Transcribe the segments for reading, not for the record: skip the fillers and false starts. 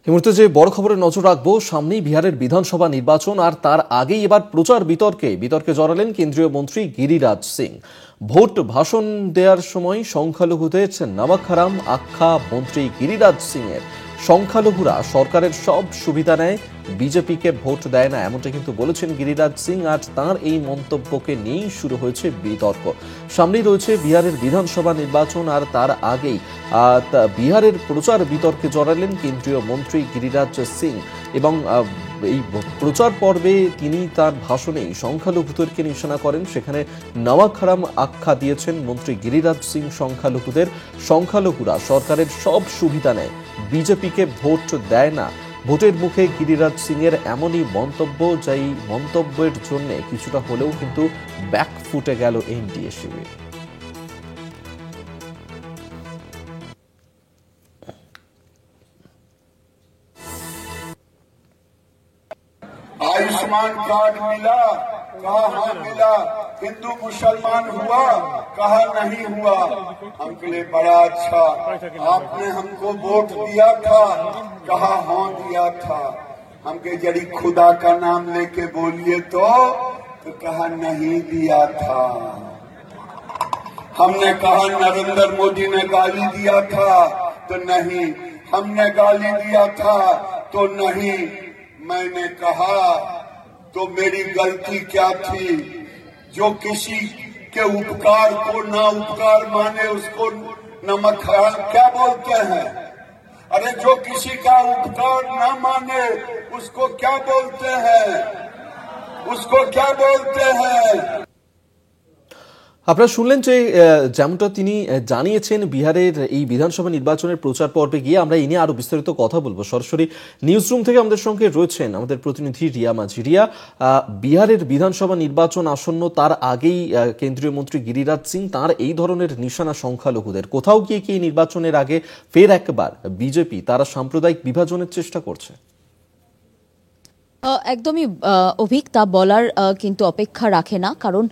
এই মুহূর্তে যে বড় খবরে নজর রাখবো, সামনেই বিহারের বিধানসভা নির্বাচন, আর তার আগেই এবার প্রচার বিতর্কে জড়ালেন কেন্দ্রীয় মন্ত্রী গিরিরাজ সিং। ভোট ভাষণ দেওয়ার সময় সংখ্যালঘুদের নমক হারাম আখ্যা মন্ত্রী গিরিরাজ সিং এর। সংখ্যালঘুরা সরকারের সব সুবিধা নেয়, বিজেপিকে ভোট দেয় না, এমনটা কিন্তু বলেছেন গিরিরাজ সিং। আজ তাঁর এই মন্তব্যকে নিয়েই শুরু হয়েছে বিতর্ক। সামনেই রয়েছে বিহারের বিধানসভা নির্বাচন, আর তার আগেই বিহারের প্রচার বিতর্কে জড়ালেন কেন্দ্রীয় মন্ত্রী গিরিরাজ সিং। এবং এই প্রচার পর্বে তিনি তার ভাষণেই সংখ্যালঘুদেরকে নিশানা করেন। সেখানে নওয়াক হারাম আখ্যা দিয়েছেন মন্ত্রী গিরিরাজ সিং সংখ্যালঘুরা সরকারের সব সুবিধা নেয়, বিজেপিকে ভোট দেয় না। ভোটের মুখে গিরিরাজ সিং এর এমনই মন্তব্য, যাই মন্তব্যের জন্য কিছুটা হলেও কিন্তু ব্যাক ফুটে গেল এনডিএ শিবির। आयुष्मान कार्ड मिला, कहा हाँ मिला। हिंदू मुसलमान हुआ, कहा नहीं हुआ। हमके लिए बड़ा अच्छा, आपने हमको वोट दिया था, कहा हाँ दिया था। हमके जड़ी खुदा का नाम लेके बोलिए तो कहा नहीं दिया था। हमने कहा नरेंद्र मोदी ने गाली दिया था तो नहीं, हमने गाली दिया था तो नहीं। मैंने कहा तो मेरी गलती क्या थी? जो किसी के उपकार को ना उपकार माने उसको नमक हराम क्या बोलते हैं? अरे जो किसी का उपकार ना माने उसको क्या बोलते हैं? उसको क्या बोलते हैं? আপনারা শুনলেন যে যেমনটা তিনি জানিয়েছেন বিহারের এই বিধানসভা নির্বাচনের প্রচার পর্বে গিয়ে। আমরা এই নিয়ে আরো বিস্তারিত কথা বলবো। সরাসরি নিউজ রুম থেকে আমাদের সঙ্গে রয়েছেন আমাদের প্রতিনিধি রিয়া মাঝি। রিয়া, বিহারের বিধানসভা নির্বাচন আসন্ন, তার আগেই কেন্দ্রীয় মন্ত্রী গিরিরাজ সিং তার এই ধরনের নিশানা সংখ্যালঘুদের। কোথাও গিয়ে কি নির্বাচনের আগে ফের একবার বিজেপি তারা সাম্প্রদায়িক বিভাজনের চেষ্টা করছে? একদমই অভিক, তা বলার কিন্তু অপেক্ষা রাখে না। কারণ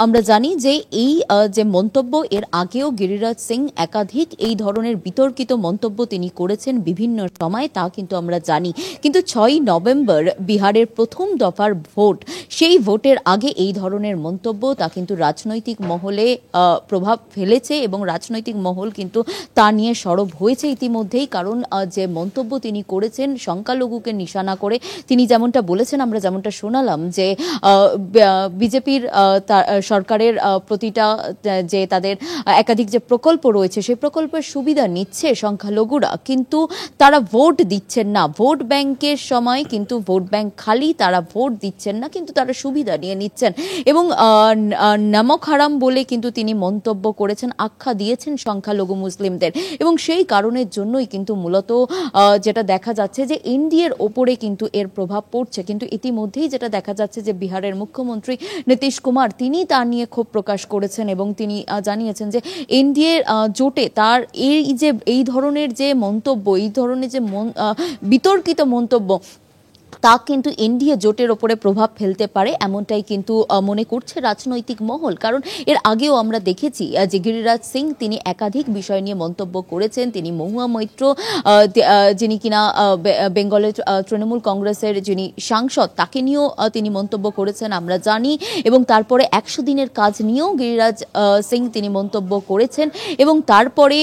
আমরা জানি যে এই যে মন্তব্য, এর আগেও গিরিরাজ সিং একাধিক এই ধরনের বিতর্কিত মন্তব্য তিনি করেছেন বিভিন্ন সময়, তা কিন্তু আমরা জানি। কিন্তু 6ই নভেম্বর বিহারের প্রথম দফার ভোট, সেই ভোটের আগে এই ধরনের মন্তব্য তা কিন্তু রাজনৈতিক মহলে প্রভাব ফেলেছে এবং রাজনৈতিক মহল কিন্তু তা নিয়ে সরব হয়েছে ইতিমধ্যেই। কারণ যে মন্তব্য তিনি করেছেন সংখ্যালঘুকে নিশানা করে, তিনি যেমনটা বলেছেন, আমরা যেমনটা শোনালাম যে বিজেপির সরকারের প্রতিটা যে তাদের একাধিক যে প্রকল্প রয়েছে সেই প্রকল্পের সুবিধা নিচ্ছে সংখ্যালঘুরা, কিন্তু তারা ভোট দিচ্ছেন না। ভোট ব্যাংকের সময় কিন্তু ভোট ব্যাংক খালি, তারা ভোট দিচ্ছেন না, কিন্তু তারা সুবিধা নিয়ে নিচ্ছেন। এবং নমক হারাম বলে কিন্তু তিনি মন্তব্য করেছেন, আখ্যা দিয়েছেন সংখ্যালঘু মুসলিমদের। এবং সেই কারণের জন্যই কিন্তু মূলত যেটা দেখা যাচ্ছে যে এনডিএর ওপরে কিন্তু এর প্রভাব পড়ছে। কিন্তু ইতিমধ্যেই যেটা দেখা যাচ্ছে যে বিহারের মুখ্যমন্ত্রী নীতিশ কুমার তিনি তা নিয়ে ক্ষোভ প্রকাশ করেছেন এবং তিনি জানিয়েছেন যে এনডিএ জোটে তার এই ধরনের যে মন্তব্য, এই ধরনের যে বিতর্কিত মন্তব্য, তা কিন্তু এনডিএ জোটের ওপরে প্রভাব ফেলতে পারে, এমনটাই কিন্তু মনে করছে রাজনৈতিক মহল। কারণ এর আগেও আমরা দেখেছি যে গিরিরাজ সিং তিনি একাধিক বিষয় নিয়ে মন্তব্য করেছেন। তিনি মহুয়া মৈত্র, যিনি কিনা বেঙ্গলের তৃণমূল কংগ্রেসের যিনি সাংসদ, তাকে নিয়েও তিনি মন্তব্য করেছেন আমরা জানি। এবং তারপরে 100 দিনের কাজ নিয়েও গিরিরাজ সিং তিনি মন্তব্য করেছেন। এবং তারপরে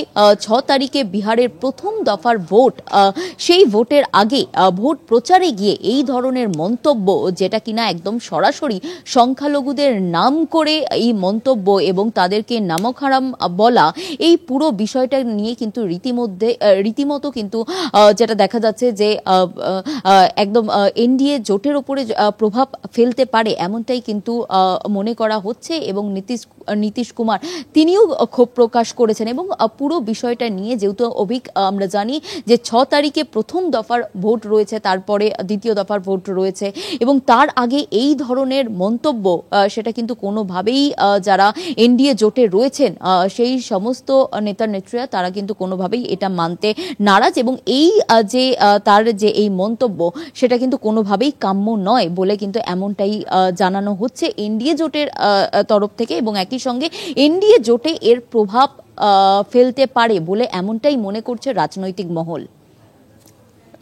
6 তারিখে বিহারের প্রথম দফার ভোট, সেই ভোটের আগে ভোট প্রচারে গিয়ে এই ধরনের মন্তব্য, যেটা কিনা একদম সরাসরি সংখ্যালঘুদের নাম করে এই মন্তব্য এবং তাদেরকে নামক হারাম বলা, এই পুরো বিষয়টা নিয়ে কিন্তু রীতিমতো কিন্তু যেটা দেখা যাচ্ছে যে একদম এনডিএ জোটের উপরে প্রভাব ফেলতে পারে, এমনটাই কিন্তু মনে করা হচ্ছে। এবং নীতিশ কুমার তিনিও ক্ষোভ প্রকাশ করেছেন। এবং পুরো বিষয়টা নিয়ে যেহেতু আমরা জানি যে 6 তারিখে প্রথম দফার ভোট রয়েছে, তারপরে দ্বিতীয় দফার ভোট রয়েছে, এবং তার আগে এই ধরনের মন্তব্য সেটা কিন্তু কোনোভাবেই যারা এনডিএ জোটে রয়েছেন সেই সমস্ত নেতা নেত্রীরা তারা কিন্তু কোনোভাবেই এটা মানতে নারাজ। এবং এই যে তার যে এই মন্তব্য সেটা কিন্তু কোনোভাবেই কাম্য নয় বলে কিন্তু এমনটাই জানানো হচ্ছে এনডিএ জোটের তরফ থেকে। এবং একই সঙ্গে এনডিএ জোটে এর প্রভাব ফেলতে পারে বলে এমনটাই মনে করছে রাজনৈতিক মহল।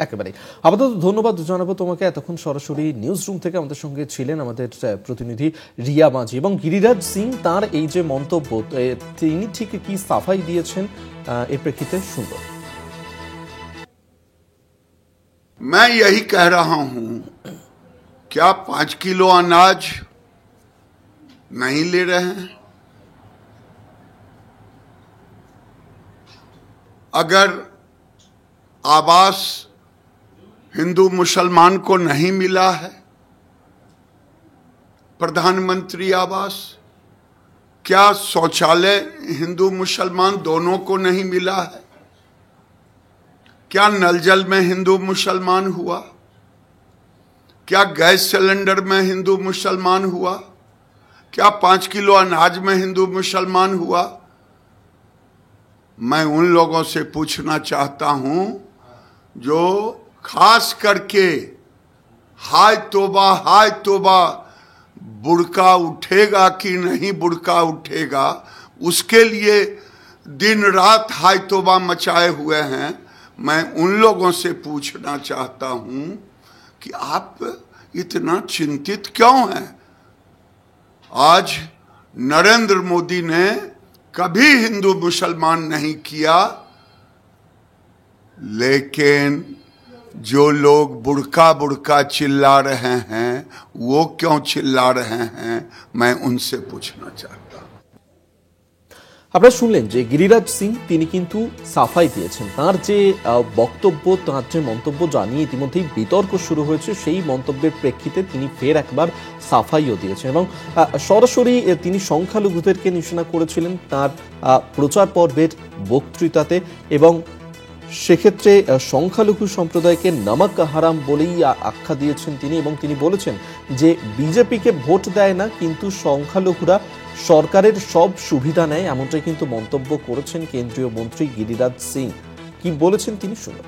একেবারেই। আপাতত ধন্যবাদ জানাবো তোমাকে। এতক্ষণ সরাসরি নিউজ রুম থেকে আমাদের সঙ্গে ছিলেন আমাদের প্রতিনিধি রিয়া মাঝি। এবং গিরিরাজ সিং তার এই যে মন্তব্য, তিনি ঠিক কি সাফাই দিয়েছেন এর প্রেক্ষিতে শুনবো। मैं यही कह रहा हूं, क्या 5 किलो अनाज नहीं ले रहे हैं? अगर आवास हिंदू मुसलमान को नहीं मिला है, प्रधानमंत्री आवास, क्या शौचालय हिंदू मुसलमान दोनों को नहीं मिला है? क्या नल जल में हिंदू मुसलमान हुआ? क्या गैस सिलेंडर में हिंदू मुसलमान हुआ? क्या 5 किलो अनाज में हिंदू मुसलमान हुआ? मैं उन लोगों से पूछना चाहता हूं जो खास करके हाय तौबा बुर्का उठेगा कि नहीं बुर्का उठेगा, उसके लिए दिन रात हाय तौबा मचाए हुए हैं। मैं उन लोगों से पूछना चाहता हूं कि आप इतना चिंतित क्यों हैं? आज नरेंद्र मोदी ने कभी हिंदू मुसलमान नहीं किया, लेकिन जो लोग बुड़का चिल्ला रहे हैं वो क्यों चिल्ला रहे हैं, मैं उनसे पूछना चाहता हूं। আপনারা শুনলেন যে গিরিরাজ সিং তিনি কিন্তু সাফাই দিয়েছেন। তার যে বক্তব্য, তার যে মন্তব্য জানিয়ে ইতিমধ্যেই বিতর্ক শুরু হয়েছে, সেই মন্তব্যের প্রেক্ষিতে তিনি ফের একবার সাফাইও দিয়েছেন এবং সরাসরি তিনি সংখ্যালঘুদেরকে নিশানা করেছিলেন তার প্রচার পর্বের বক্তৃতাতে। এবং সেক্ষেত্রে সংখ্যালঘু সম্প্রদায়কে নামক হারাম বলেই আখ্যা দিয়েছেন তিনি। এবং তিনি বলেছেন যে বিজেপিকে ভোট দেয় না, কিন্তু সংখ্যালঘুরা সরকারের সব সুবিধা নেয়, এমনটাই কিন্তু মন্তব্য করেছেন কেন্দ্রীয় মন্ত্রী গিরিরাজ সিং। কি বলেছেন তিনি শুনুন।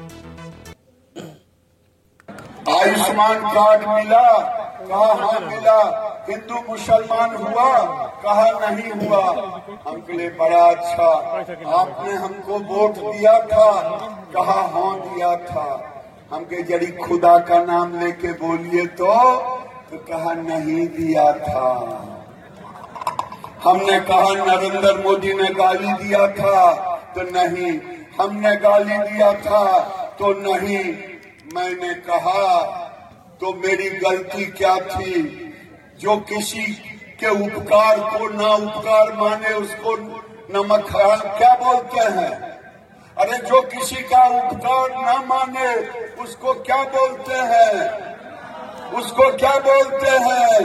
आयुष्मान कार्ड मिला, कहा हाँ मिला। हिंदू मुसलमान हुआ, कहा नहीं हुआ। हमके लिए बड़ा अच्छा, आपने हमको वोट दिया था, कहा हाँ दिया था। हमके जड़ी खुदा का नाम लेके बोलिए तो कहा नहीं दिया था। हमने कहा नरेंद्र मोदी ने गाली दिया था तो नहीं, हमने गाली दिया था तो नहीं। मैंने कहा तो मेरी गलती क्या थी? जो किसी के उपकार को ना उपकार माने उसको नमक हराम क्या बोलते हैं? अरे जो किसी का उपकार ना माने उसको क्या बोलते हैं? उसको क्या बोलते हैं?